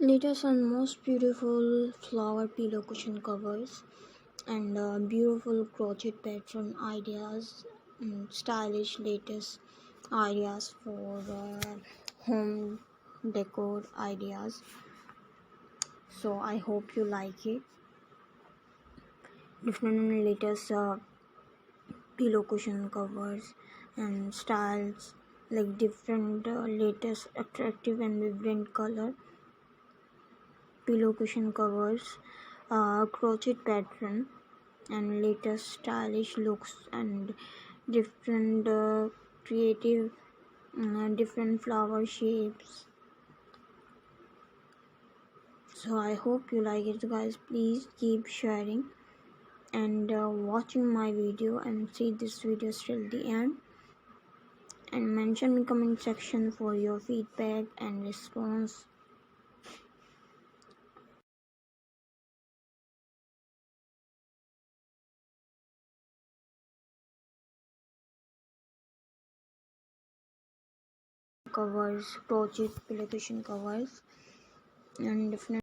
Latest and most beautiful flower pillow cushion covers and beautiful crochet pattern ideas and stylish latest ideas for home decor ideas. So I hope you like it. Different latest pillow cushion covers and styles, like different latest attractive and vibrant color pillow cushion covers, crochet pattern and latest stylish looks and different creative different flower shapes. So I hope you like it, guys. Please keep sharing and watching my video and see this video till the end, and mention in comment section for your feedback and response. Covers, crochet pillow cushion covers and different